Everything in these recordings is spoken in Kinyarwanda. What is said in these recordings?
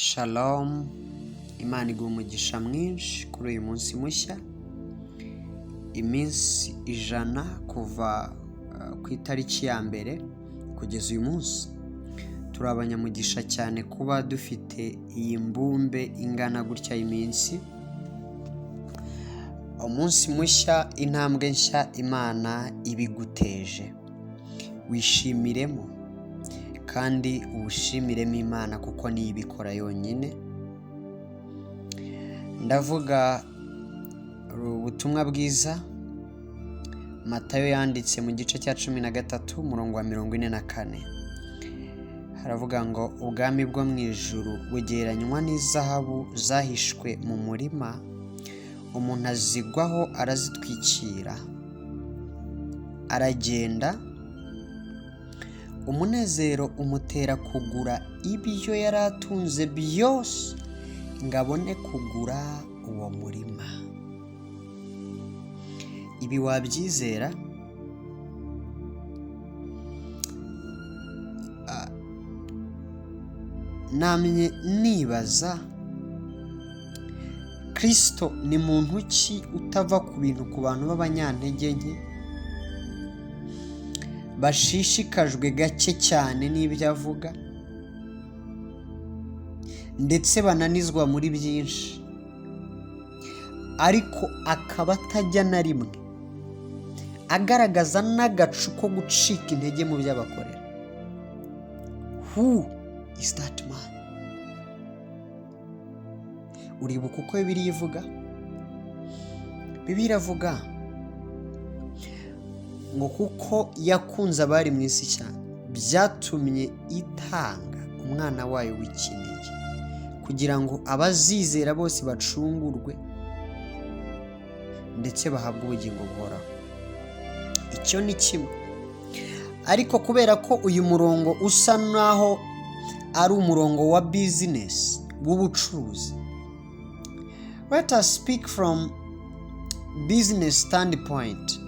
Shalom, Imana iguha umugisha mwinshi kuri uyu munsi mushya. Iminsi 100 kuva ku itariki ya mbere kugeza uyu munsi. Turi abanyamugisha cyane kuba dufite iyi mbumbe ingana gutya y'iminsi. Umunsi mushya, intambwe nshya Imana ibiguteje. Wishimiremo kandi ubushimiremo Imana kuko niyo ibikora yonyine. Ndavuga ubutumwa bwiza Matayo yanditse mu gice cya 13 umurongo wa 44. Haravuga ngo ubwami bwo mu ijuru bugereranywa n'izahabu zahishwe mu murima, umuntu azigwaho arazitwikira, aragenda, umunezero umutera kugura ibyo yari atunze byose ngo abone kugura uwo murima. Ibi wabyizera? Namye nibaza, Kristo ni muntu ki utava ku bintu ku bantu b'abanyantege nke bashishikajwe gake cyane n'ibyo avuga ndetse bananizwa muri byinshi, ariko akaba atajya na rimwe agaragaza n'agacu ko gucika intege mu byo abakorera. Who is that man? Uribuka uko Bibiliya ivuga? Bibiliya iravuga ngo kuko yakunze abari mu isi cyane byatumye itanga umwana wayo w'ikinege kugira ngo abazizera bose bacungurwe ndetse bahabwe ubugingo buhoraho. Icyo ni kimwe, ariko kubera ko uyu murongo usa naho ari umurongo wa business w'ubucuruzi, let us speak from business standpoint.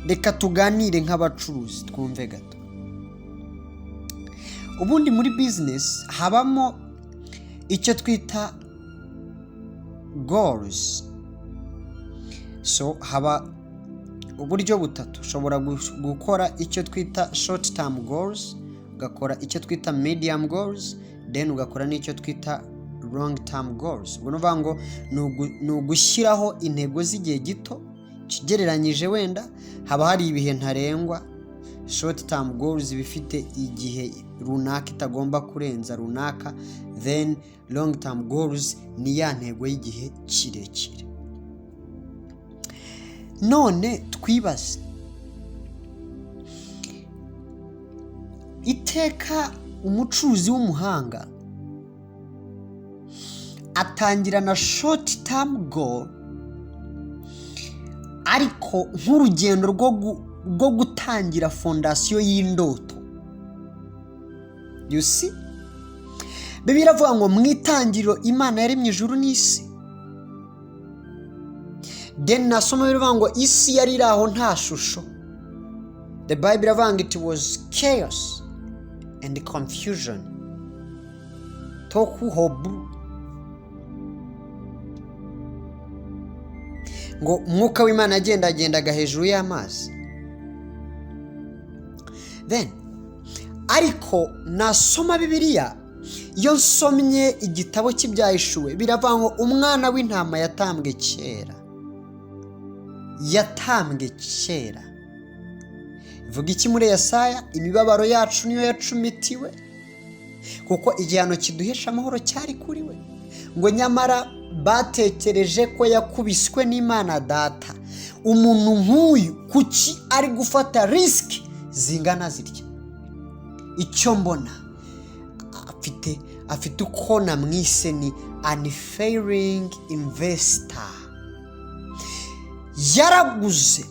Reka tuganire nk'abacuruzi twumve gato. Ubundi muri business habamo icyo twita goals. So haba uburyo butatu. Ushobora gukora icyo twita short term goals, ugakora icyo twita medium goals, then ugakora n'icyo twita long term goals. Ubwo nuvuga ngo ni ugushyiraho intego z'igihe gito kigereranyije, wenda haba hari ibihe ntarengwa. Short term goals bifite igihe runaka itagomba kurenza runaka, then long term goals ni ya ntego y'igihe kirekire. None twibaze, iteka umucuruzi w'umuhanga atangira na short term goal, ariko nk'urugendo rwo gutangira fondasiyo y'indoto. You see? Bibiliya iravuga ngo mu itangiriro Imana yaremye ijuru n'isi. Then nasoma bivuga ngo isi yari iraho nta shusho. The Bible iravuga ngo it was chaos and confusion. Tohu hobu. Ngo umwuka w'Imana agendaga hejuru y'amazi. Then ariko nasoma Bibiliya, iyo nsomye igitabo cy'ibyahishuwe biravuga ngo umwana w'intama yatambwe kera. Ivuga iki muri Yesaya? Imibabaro yacu niyo yacumitiwe, kuko igihano kiduhesha amahoro cyari kuri we. Ngo nyamara batekereje ko yakubiswe n'Imana Data. Umuntu nk'uyu kuki ari gufata risk zingana zitya? Icyo mbona afite uko namwise ni unfailing investor. Yaraguze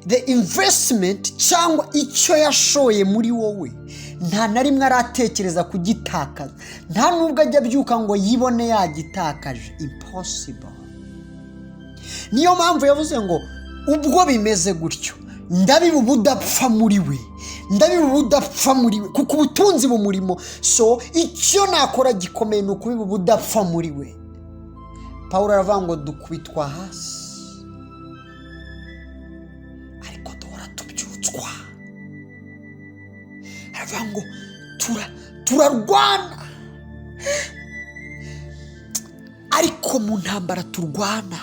the investment cyangwa icyo yashoye muri wowe, nta na rimwe aratekereza kugitakaza. Nta nubwo ajya byuka ngo yibone yagitakaje. Impossible. Niyo mpamvu yavuze ngo ubwo bimeze gutyo ndabiba ubudapfa muri we, ndabiba ubudapfa muri we, kuko ubutunzi bumurimo. So icyo nakora gikomeye ni ukubiba ubudapfa muri we. Pawulo aravuga ngo dukubitwa hasi ariko duhora tubyutswa. Aravuga ngo turarwana ariko mu ntambara turwana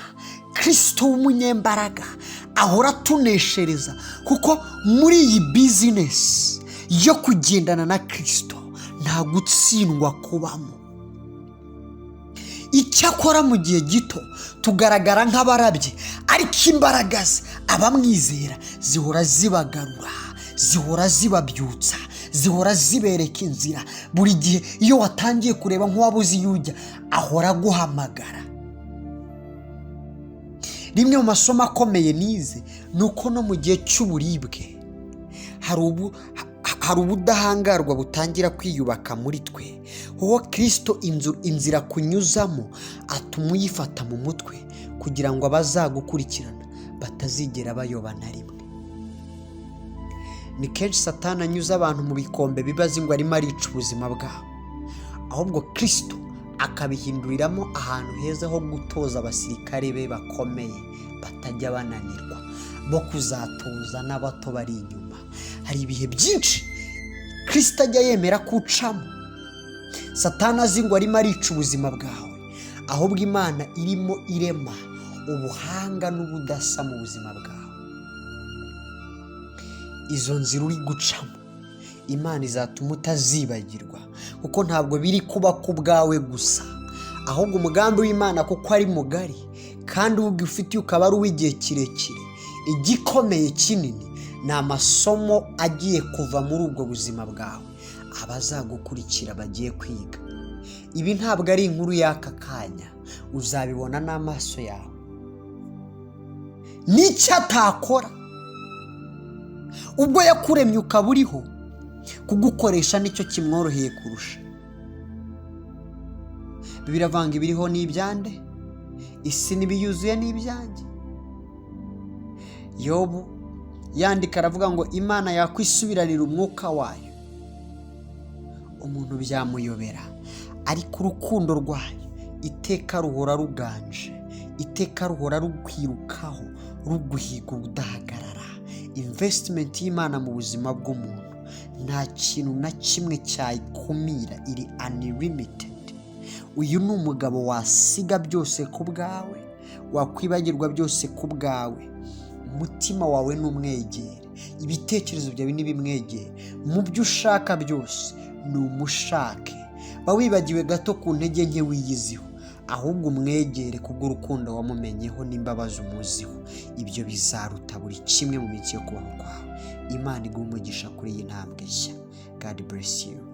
Kristo w'umunyembaraga ahora atuneshereza, kuko muri iyi business yo kugendana na Kristo nta gutsindwa kubamo. Icyakora mu gihe gito tugaragara nk'abarabye, ariko imbaraga ze abamwizera zihora zibagarura, zihora zibabyutsa, zihora zibereka inzira. Buri gihe iyo watangiye kureba nk'uwabuze iyo ujya, ahora aguhamagara. Rimwe mu masomo akomeye nize ni uko no mu gihe cy'uburibwe hari ubudahangarwa butangira kwiyubaka muri twe. Uwo Kristo inzira kunyuzamo atuma uyifata mu mutwe, kugira ngo abazagukurikirana batazigera bayoba na rimwe. Ni kenshi Satani anyuza abantu mu bikombe bibaza ngo arimo arica ubuzima bwabo, ahubwo Kristo akabihinduriramo ahantu heza ho gutoza abasirikare be bakomeye batajya bananirwa, bo kuzatoza n'abato bari inyuma. Hari ibihe byinshi Kristo ajya yemera kucamo. Satani azi ngo arimo arica ubuzima bwawe, ahubwo Imana irimo irema ubuhanga n'ubudasa mu buzima bwawe. Izo nzira uri gucamo Imana izatuma utazibagirwa, kuko ntabwo biri kuba ku bwawe gusa, ahubwo umugambi w'Imana kuko ari mugari kandi ufite ukaba ari uw'igihe kirekire. Igikomeye kinini ni amasomo agiye kuva muri ubwo buzima bwawe abazagukurikira bagiye kwiga. Ibi ntabwo ari inkuru y'aka kanya, uzabibona n'amaso yawe. N'icyo atakora ubwo yakuremye ukaba uriho, kugukoresha nicyo kimworoheye kurusha. Bibiliya ivanga ibiriho n'ibyande, isi n'ibiyuzuye n'ibyanjye. Yobu yandika aravuga ngo Imana yakwisubiranira umwuka wayo, umuntu byamuyobera, ariko urukundo rwayo iteka ruhora ruganje, iteka ruhora rukwirukaho, ruguhiga ubudahagarara. Investment y'Imana mu buzima bw'umuntu nta kintu na kimwe cyayikumira, iri unlimited. Uyu ni umugabo wasiga byose ku bwawe, wakwibagirwa byose ku bwawe. Umutima wawe n'umwegere, ibitekerezo byawe n'ibimwegere, mu byo ushaka byose ni umushake. Bawibagiwe gato ku ntege nke wiyiziho, ahubwo umwegere kubw'urukundo wamumenyeho n'imbabazi umuziho. Ibyo bizaruta buri kimwe mu minsi yo kubaho kwawe. Imana iguhe umugisha kuri iyi ntambwe nshya. God bless you.